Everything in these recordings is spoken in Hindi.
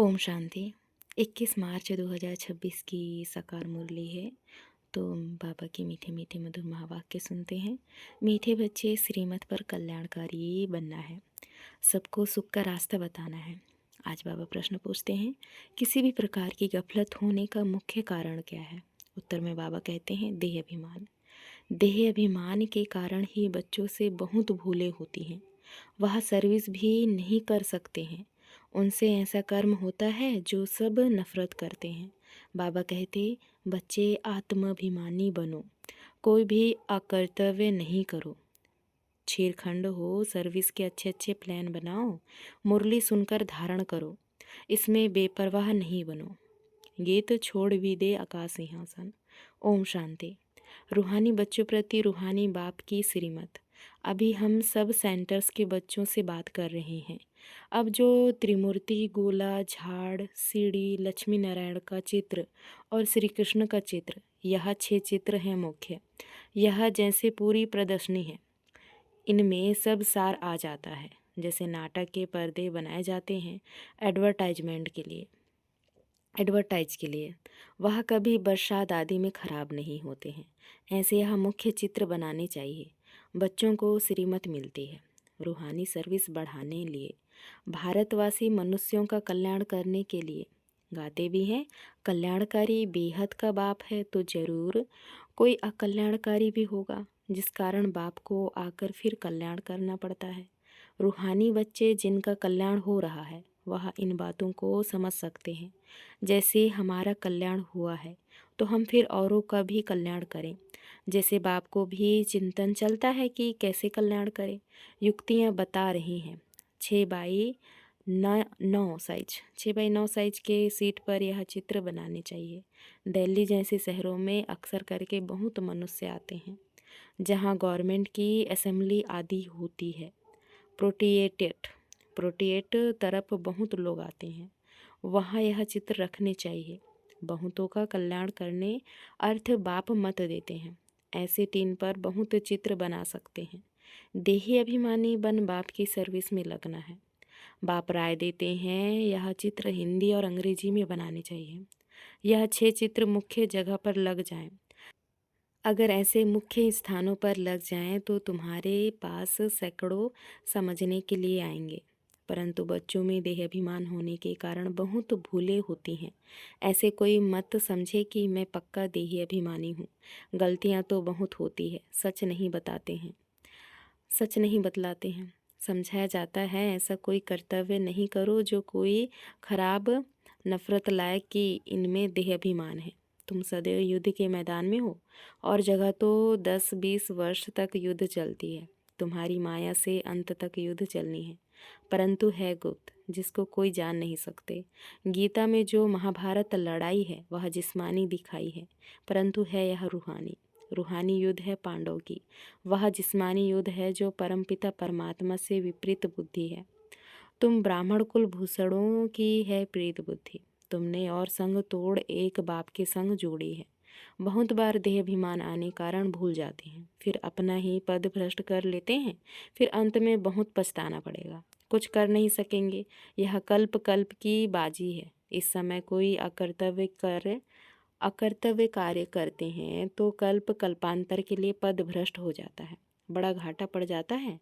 ओम शांति। 21 मार्च 2026 की साकार मुरली है। तो बाबा के मीठे मीठे मधुर महावाक्य सुनते हैं। मीठे बच्चे, श्रीमत पर कल्याणकारी बनना है, सबको सुख का रास्ता बताना है। आज बाबा प्रश्न पूछते हैं, किसी भी प्रकार की गफलत होने का मुख्य कारण क्या है? उत्तर में बाबा कहते हैं, देह अभिमान। देह अभिमान के कारण ही बच्चों से बहुत भूलें होती हैं। वह सर्विस भी नहीं कर सकते हैं। उनसे ऐसा कर्म होता है जो सब नफरत करते हैं। बाबा कहते, बच्चे आत्माभिमानी बनो, कोई भी अकर्तव्य नहीं करो। छेड़खंड हो, सर्विस के अच्छे अच्छे प्लान बनाओ, मुरली सुनकर धारण करो, इसमें बेपरवाह नहीं बनो। गीत छोड़ भी दे आकाश सिंहासन। ओम शांति। रूहानी बच्चों प्रति रूहानी बाप की श्रीमत। अभी हम सब सेंटर्स के बच्चों से बात कर रहे हैं। अब जो त्रिमूर्ति, गोला, झाड़, सीढ़ी, लक्ष्मी नारायण का चित्र और श्री कृष्ण का चित्र, यह 6 चित्र हैं मुख्य। यह जैसे पूरी प्रदर्शनी है, इनमें सब सार आ जाता है। जैसे नाटक के पर्दे बनाए जाते हैं एडवर्टाइज के लिए, वह कभी बरसात आदि में ख़राब नहीं होते हैं। ऐसे यह मुख्य चित्र बनाने चाहिए। बच्चों को श्रीमत मिलती है रूहानी सर्विस बढ़ाने लिए, भारतवासी मनुष्यों का कल्याण करने के लिए। गाते भी हैं, कल्याणकारी बेहद का बाप है तो ज़रूर कोई अकल्याणकारी भी होगा, जिस कारण बाप को आकर फिर कल्याण करना पड़ता है। रूहानी बच्चे जिनका कल्याण हो रहा है, वह इन बातों को समझ सकते हैं। जैसे हमारा कल्याण हुआ है तो हम फिर औरों का भी कल्याण करें। जैसे बाप को भी चिंतन चलता है कि कैसे कल्याण करें, युक्तियाँ बता रही हैं। 6x9 साइज के सीट पर यह चित्र बनाने चाहिए। दिल्ली जैसे शहरों में अक्सर करके बहुत मनुष्य आते हैं, जहाँ गवर्नमेंट की असेंबली आदि होती है। प्रोटिएट तरफ बहुत लोग आते हैं, वहाँ यह चित्र रखने चाहिए। बहुतों का कल्याण करने अर्थ बाप मत देते हैं। ऐसे टीन पर बहुत चित्र बना सकते हैं। देही अभिमानी बन बाप की सर्विस में लगना है। बाप राय देते हैं यह चित्र हिंदी और अंग्रेजी में बनाने चाहिए। यह 6 चित्र मुख्य जगह पर लग जाएं। अगर ऐसे मुख्य स्थानों पर लग जाएं तो तुम्हारे पास सैकड़ों समझने के लिए आएंगे। परंतु बच्चों में देह अभिमान होने के कारण बहुत भूलें होती हैं। ऐसे कोई मत समझे कि मैं पक्का देही अभिमानी हूँ। गलतियाँ तो बहुत होती है, सच नहीं बतलाते हैं। समझाया जाता है, ऐसा कोई कर्तव्य नहीं करो जो कोई खराब नफरत लाए कि इनमें देह अभिमान है। तुम सदैव युद्ध के मैदान में हो, और जगह तो 10-20 वर्ष तक युद्ध चलती है। तुम्हारी माया से अंत तक युद्ध चलनी है, परंतु है गुप्त, जिसको कोई जान नहीं सकते। गीता में जो महाभारत लड़ाई है वह जिस्मानी दिखाई है, परंतु है यह रूहानी। रूहानी युद्ध है पांडव की, वह जिस्मानी युद्ध है जो परमपिता परमात्मा से विपरीत बुद्धि है। तुम ब्राह्मण कुल भूषणों की है प्रीत बुद्धि। तुमने और संग तोड़ एक बाप के संग जोड़ी है। बहुत बार देह अभिमान आने कारण भूल जाते हैं, फिर अपना ही पद भ्रष्ट कर लेते हैं। फिर अंत में बहुत पछताना पड़ेगा, कुछ कर नहीं सकेंगे। यह कल्प कल्प की बाजी है। इस समय कोई अकर्तव्य कार्य करते हैं तो कल्पांतर के लिए पद भ्रष्ट हो जाता है, बड़ा घाटा पड़ जाता है।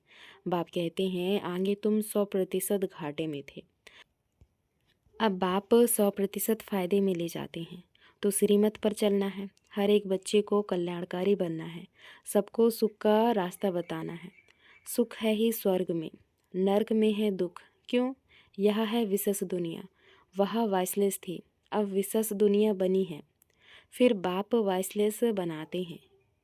बाप कहते हैं, आगे तुम 100% घाटे में थे, अब बाप 100% फायदे में ले जाते हैं। तो श्रीमत पर चलना है, हर एक बच्चे को कल्याणकारी बनना है, सबको सुख का रास्ता बताना है। सुख है ही स्वर्ग में, नर्क में है दुख। क्यों? यह है विशेष दुनिया। वह वाइसलेस थी, अब विशेष दुनिया बनी है। फिर बाप वाइसलेस बनाते हैं।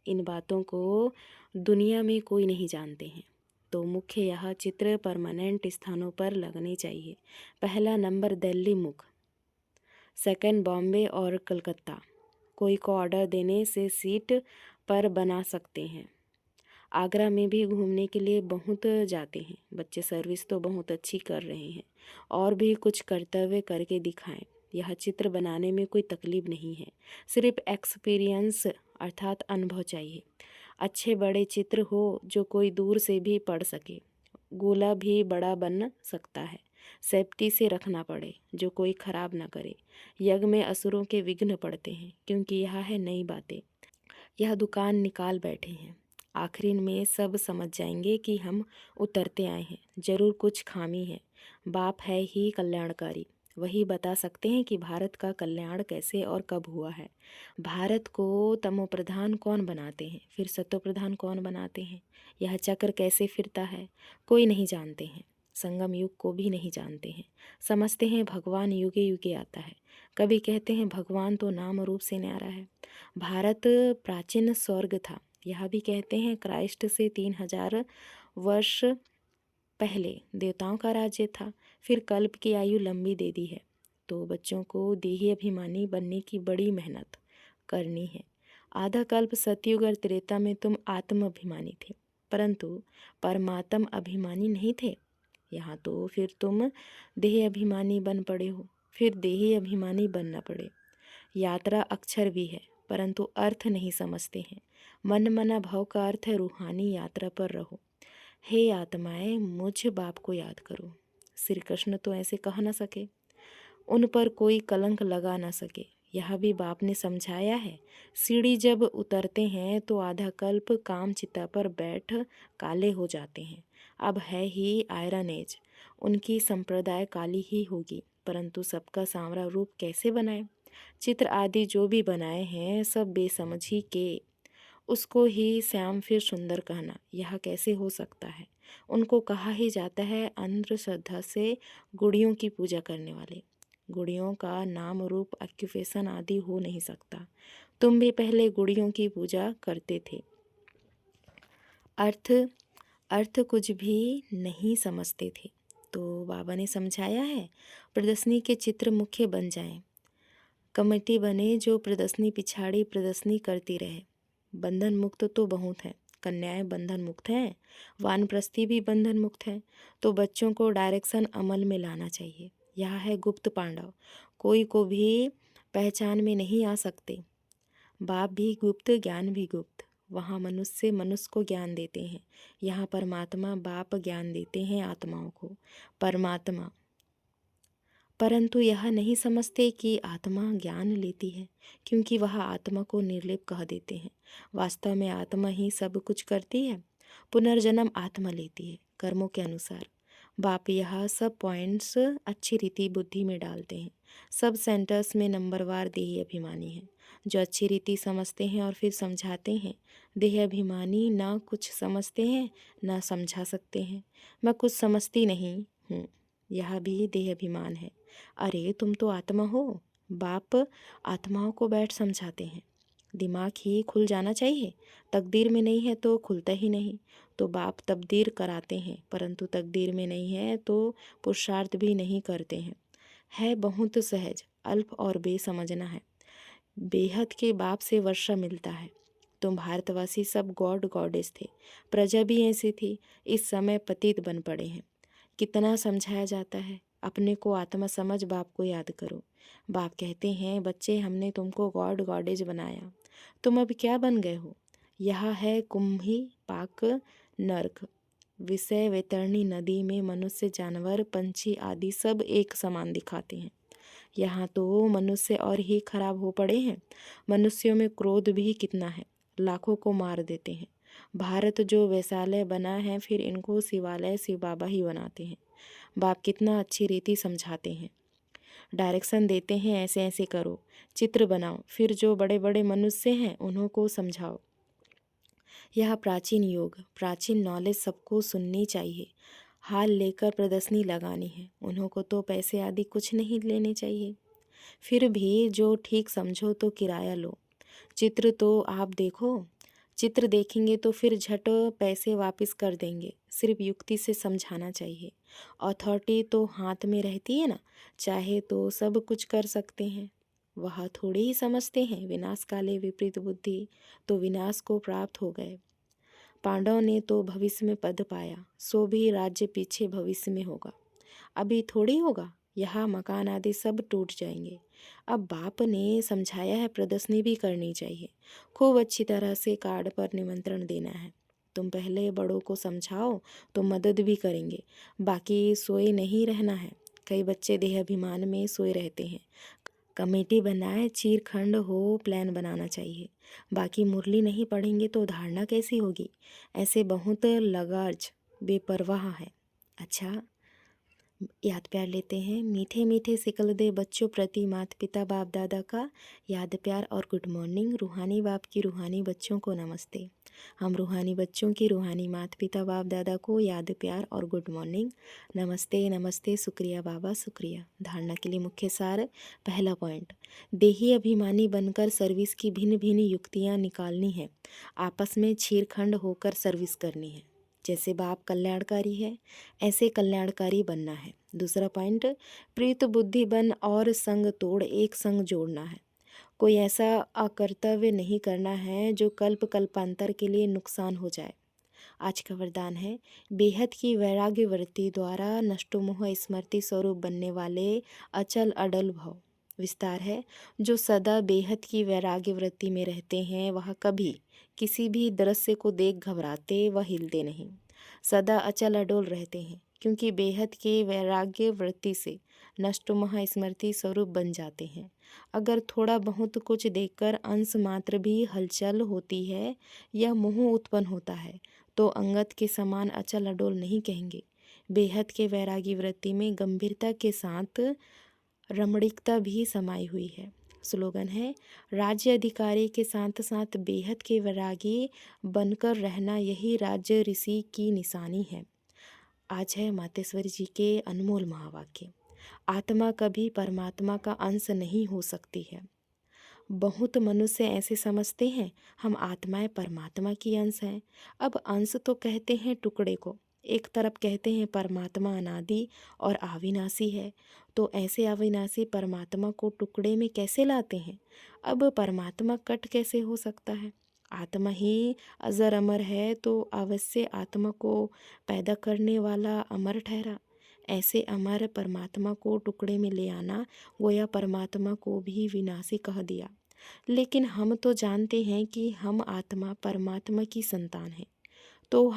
इन बातों को दुनिया में कोई नहीं जानते हैं। तो मुख्य यह चित्र परमानेंट स्थानों पर लगने चाहिए। पहला नंबर दिल्ली मुख, सेकंड बॉम्बे और कलकत्ता। कोई को ऑर्डर देने से सीट पर बना सकते हैं। आगरा में भी घूमने के लिए बहुत जाते हैं। बच्चे सर्विस तो बहुत अच्छी कर रहे हैं, और भी कुछ कर्तव्य करके दिखाएं। यह चित्र बनाने में कोई तकलीफ नहीं है, सिर्फ एक्सपीरियंस अर्थात अनुभव चाहिए। अच्छे बड़े चित्र हो जो कोई दूर से भी पढ़ सके। गोला भी बड़ा बन सकता है, सेफ्टी से रखना पड़े, जो कोई खराब ना करे। यज्ञ में असुरों के विघ्न पड़ते हैं, क्योंकि यह है नई बातें। यह दुकान निकाल बैठे हैं। आखिर में सब समझ जाएंगे कि हम उतरते आए हैं। जरूर कुछ खामी है। बाप है ही कल्याणकारी, वही बता सकते हैं कि भारत का कल्याण कैसे और कब हुआ है। भारत को तमोप्रधान कौन बनाते हैं, फिर सत्वप्रधान कौन बनाते हैं? यह चक्र कैसे फिरता है, कोई नहीं जानते हैं। संगम युग को भी नहीं जानते हैं। समझते हैं भगवान युगे युगे आता है। कभी कहते हैं भगवान तो नाम रूप से न्यारा है। भारत प्राचीन स्वर्ग था, यह भी कहते हैं क्राइस्ट से 3000 वर्ष पहले देवताओं का राज्य था। फिर कल्प की आयु लंबी दे दी है, तो बच्चों को देही अभिमानी बनने की बड़ी मेहनत करनी है। आधा कल्प सतयुग और त्रेता में तुम आत्म अभिमानी थे, परंतु परमात्म अभिमानी नहीं थे। यहाँ तो फिर तुम देह अभिमानी बन पड़े हो, फिर देही अभिमानी बनना पड़े। यात्रा अक्षर भी है, परंतु अर्थ नहीं समझते हैं। मन मना भाव का अर्थ है रूहानी यात्रा पर रहो। हे आत्माएं, मुझ बाप को याद करो। श्री कृष्ण तो ऐसे कह न सके, उन पर कोई कलंक लगा न सके। यह भी बाप ने समझाया है। सीढ़ी जब उतरते हैं तो आधा कल्प काम चिता पर बैठ काले हो जाते हैं। अब है ही आयरन एज, उनकी संप्रदाय काली ही होगी, परंतु सबका सांवरा रूप कैसे बनाए? चित्र आदि जो भी बनाए हैं सब बेसमझी के, उसको ही श्याम फिर सुंदर कहना, यह कैसे हो सकता है? उनको कहा ही जाता है अंधश्रद्धा से गुड़ियों की पूजा करने वाले। गुड़ियों का नाम रूप ऑक्यूपेशन आदि हो नहीं सकता। तुम भी पहले गुड़ियों की पूजा करते थे। अर्थ अर्थ कुछ भी नहीं समझते थे। तो बाबा ने समझाया है, प्रदर्शनी के चित्र मुख्य बन जाएं। कमेटी बने जो प्रदर्शनी पिछाड़ी प्रदर्शनी करती रहे। बंधन मुक्त तो बहुत हैं, कन्याएं बंधन मुक्त हैं, वानप्रस्थी भी बंधन मुक्त है। तो बच्चों को डायरेक्शन अमल में लाना चाहिए। यह है गुप्त पांडव, कोई को भी पहचान में नहीं आ सकते। बाप भी गुप्त, ज्ञान भी गुप्त। वहाँ मनुष्य मनुष्य को ज्ञान देते हैं, यहाँ परमात्मा बाप ज्ञान देते हैं आत्माओं को। परमात्मा, परंतु यह नहीं समझते कि आत्मा ज्ञान लेती है, क्योंकि वह आत्मा को निर्लेप कह देते हैं। वास्तव में आत्मा ही सब कुछ करती है। पुनर्जन्म आत्मा लेती है कर्मों के अनुसार। बाप यह सब पॉइंट्स अच्छी रीति बुद्धि में डालते हैं। सब सेंटर्स में नंबरवार देही अभिमानी हैं, जो अच्छी रीति समझते हैं और फिर समझाते हैं। देह अभिमानी ना कुछ समझते हैं ना समझा सकते हैं। मैं कुछ समझती नहीं हूँ, यह भी देह अभिमान है। अरे तुम तो आत्मा हो। बाप आत्माओं को बैठ समझाते हैं। दिमाग ही खुल जाना चाहिए, तकदीर में नहीं है तो खुलता ही नहीं। तो बाप तब्दीर कराते हैं, परंतु तकदीर में नहीं है तो पुरुषार्थ भी नहीं करते हैं। है बहुत सहज, अल्प और बेसमझना है। बेहद के बाप से वर्षा मिलता है। तुम भारतवासी सब गॉड गॉडेस थे, प्रजा भी ऐसी थी। इस समय पतित बन पड़े हैं। कितना समझाया जाता है, अपने को आत्मा समझ बाप को याद करो। बाप कहते हैं, बच्चे हमने तुमको गॉड गॉडेज बनाया, तुम अब क्या बन गए हो? यह है कुंभी पाक नर्क। विषय वैतरणी नदी में मनुष्य जानवर पंछी आदि सब एक समान दिखाते हैं। यहाँ तो मनुष्य और ही खराब हो पड़े हैं। मनुष्यों में क्रोध भी कितना है, लाखों को मार देते हैं। भारत जो वैशालय बना है, फिर इनको शिवालय शिव बाबा ही बनाते हैं। बाप कितना अच्छी रीति समझाते हैं, डायरेक्शन देते हैं, ऐसे ऐसे करो, चित्र बनाओ, फिर जो बड़े बड़े मनुष्य हैं उन्हों को समझाओ। यह प्राचीन योग, प्राचीन नॉलेज सबको सुननी चाहिए। हाल लेकर प्रदर्शनी लगानी है, उन्हों को तो पैसे आदि कुछ नहीं लेने चाहिए। फिर भी जो ठीक समझो तो किराया लो। चित्र तो आप देखो, चित्र देखेंगे तो फिर झट पैसे वापस कर देंगे। सिर्फ युक्ति से समझाना चाहिए। अथॉरिटी तो हाथ में रहती है ना, चाहे तो सब कुछ कर सकते हैं। वह थोड़ी ही समझते हैं विनाश काले विपरीत बुद्धि, तो विनाश को प्राप्त हो गए। पांडव ने तो भविष्य में पद पाया, सो भी राज्य पीछे भविष्य में होगा, अभी थोड़ी होगा। यहाँ मकान आदि सब टूट जाएंगे। अब बाप ने समझाया है, प्रदर्शनी भी करनी चाहिए। खूब अच्छी तरह से कार्ड पर निमंत्रण देना है। तुम पहले बड़ों को समझाओ तो मदद भी करेंगे, बाकी सोए नहीं रहना है। कई बच्चे देहाभिमान में सोए रहते हैं। कमेटी बनाए, चीरखंड हो, प्लान बनाना चाहिए। बाकी मुरली नहीं पढ़ेंगे तो धारणा कैसी होगी? ऐसे बहुत लगार्ज बेपरवाह है। अच्छा, याद प्यार लेते हैं। मीठे मीठे सिकल दे बच्चों प्रति माता पिता बाप दादा का याद प्यार और गुड मॉर्निंग। रूहानी बाप की रूहानी बच्चों को नमस्ते। हम रूहानी बच्चों की रूहानी माता पिता बाप दादा को याद प्यार और गुड मॉर्निंग। नमस्ते नमस्ते, शुक्रिया बाबा शुक्रिया। धारणा के लिए मुख्य सार। पहला पॉइंट, देही अभिमानी बनकर सर्विस की भिन्न भिन्न युक्तियाँ निकालनी है। आपस में छीरखंड होकर सर्विस करनी है। जैसे बाप कल्याणकारी है, ऐसे कल्याणकारी बनना है। दूसरा पॉइंट, प्रीत बुद्धि बन और संग तोड़ एक संग जोड़ना है। कोई ऐसा अकर्तव्य नहीं करना है जो कल्प कल्पांतर के लिए नुकसान हो जाए। आज का वरदान है, बेहद की वैराग्य वृत्ति द्वारा नष्टोमोह स्मृति स्वरूप बनने वाले अचल अडल भव। विस्तार है, जो सदा बेहद की वैराग्य वृत्ति में रहते हैं वह कभी किसी भी दृश्य को देख घबराते व हिलते नहीं, सदा अचल अडोल रहते हैं, क्योंकि बेहद के वैराग्य वृत्ति से नष्टोमोह स्मृति स्वरूप बन जाते हैं। अगर थोड़ा बहुत कुछ देखकर अंश मात्र भी हलचल होती है या मोह उत्पन्न होता है तो अंगत के समान अचल अडोल नहीं कहेंगे। बेहद के वैरागी वृत्ति में गंभीरता के साथ रमणीकता भी समाई हुई है। स्लोगन है, राज्य अधिकारी के साथ साथ बेहद के वैरागी बनकर रहना यही राज्य ऋषि की निशानी है। आज है मातेश्वरी जी के अनमोल महावाक्य। आत्मा कभी परमात्मा का अंश नहीं हो सकती है। बहुत मनुष्य ऐसे समझते हैं हम आत्माएं परमात्मा की अंश हैं। अब अंश तो कहते हैं टुकड़े को, एक तरफ कहते हैं परमात्मा अनादि और अविनाशी है, तो ऐसे अविनाशी परमात्मा को टुकड़े में कैसे लाते हैं? अब परमात्मा कट कैसे हो सकता है? आत्मा ही अजर अमर है, तो अवश्य आत्मा को पैदा करने वाला अमर ठहरा। ऐसे अमर परमात्मा को टुकड़े में ले आना गोया परमात्मा को भी विनाशी कह दिया। लेकिन हम तो जानते हैं कि हम आत्मा परमात्मा की संतान हैं, तो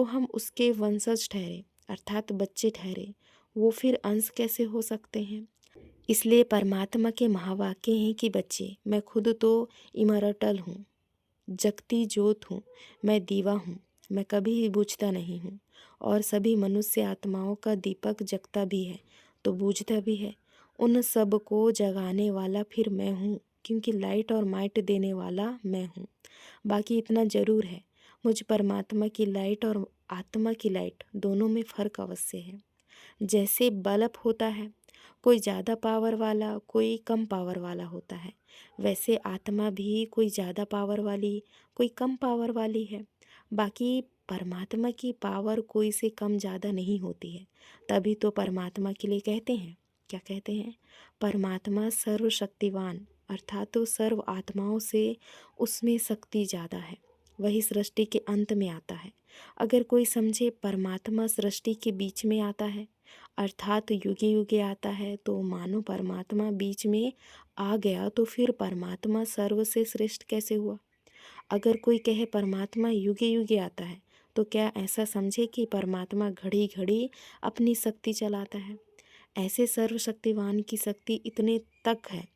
हम उसके वंशज ठहरे, अर्थात बच्चे ठहरे। वो फिर अंश कैसे हो सकते हैं? इसलिए परमात्मा के महावाक्य हैं कि बच्चे, मैं खुद तो इमर्टल हूँ, जगती ज्योत हूँ, मैं दीवा हूँ, मैं कभी बुझता नहीं हूँ, और सभी मनुष्य आत्माओं का दीपक जगता भी है तो बूझता भी है। उन सब को जगाने वाला फिर मैं हूँ, क्योंकि लाइट और माइट देने वाला मैं हूँ। बाकी इतना ज़रूर है, मुझ परमात्मा की लाइट और आत्मा की लाइट दोनों में फ़र्क अवश्य है। जैसे बल्ब होता है, कोई ज़्यादा पावर वाला कोई कम पावर वाला होता है, वैसे आत्मा भी कोई ज़्यादा पावर वाली कोई कम पावर वाली है। बाकी परमात्मा की पावर कोई से कम ज़्यादा नहीं होती है। तभी तो परमात्मा के लिए कहते हैं, क्या कहते हैं? परमात्मा सर्वशक्तिवान, अर्थात तो सर्व आत्माओं से उसमें शक्ति ज़्यादा है। वही सृष्टि के अंत में आता है। अगर कोई समझे परमात्मा सृष्टि के बीच में आता है, अर्थात युगे युगे आता है, तो मानो परमात्मा बीच में आ गया, तो फिर परमात्मा सर्व से श्रेष्ठ कैसे हुआ? अगर कोई कहे परमात्मा युगे युगे आता है, तो क्या ऐसा समझे कि परमात्मा घड़ी घड़ी अपनी शक्ति चलाता है? ऐसे सर्वशक्तिवान की शक्ति इतने तक है।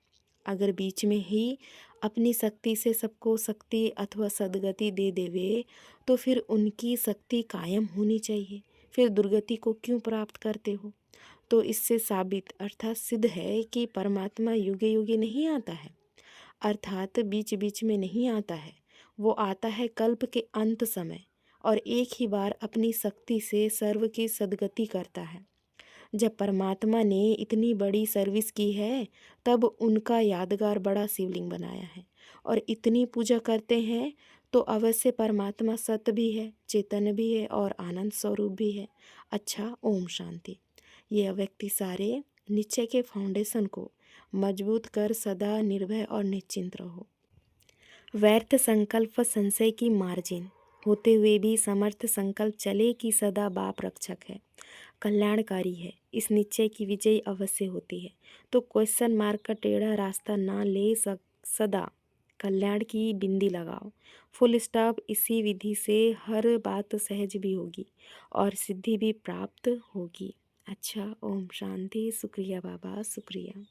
अगर बीच में ही अपनी शक्ति से सबको शक्ति अथवा सद्गति दे देवे, तो फिर उनकी शक्ति कायम होनी चाहिए। फिर दुर्गति को क्यों प्राप्त करते हो? तो इससे साबित अर्थात सिद्ध है कि परमात्मा युगे युगे नहीं आता है, अर्थात बीच बीच में नहीं आता है। वो आता है कल्प के अंत समय और एक ही बार अपनी शक्ति से सर्व की सद्गति करता है। जब परमात्मा ने इतनी बड़ी सर्विस की है, तब उनका यादगार बड़ा शिवलिंग बनाया है और इतनी पूजा करते हैं, तो अवश्य परमात्मा सत्य भी है, चेतन भी है और आनंद स्वरूप भी है। अच्छा, ओम शांति। ये अव्यक्ति सारे निश्चय के फाउंडेशन को मजबूत कर सदा निर्भय और निश्चिंत रहो। व्यर्थ संकल्प संशय की मार्जिन होते हुए भी समर्थ संकल्प चले कि सदा बाप रक्षक है, कल्याणकारी है, इस निश्चय की विजय अवश्य होती है। तो क्वेश्चन मार्क का टेढ़ा रास्ता ना ले सदा कल्याण की बिंदी लगाओ। Full stop. इसी विधि से हर बात सहज भी होगी और सिद्धि भी प्राप्त होगी। अच्छा, ओम शांति। शुक्रिया बाबा, शुक्रिया।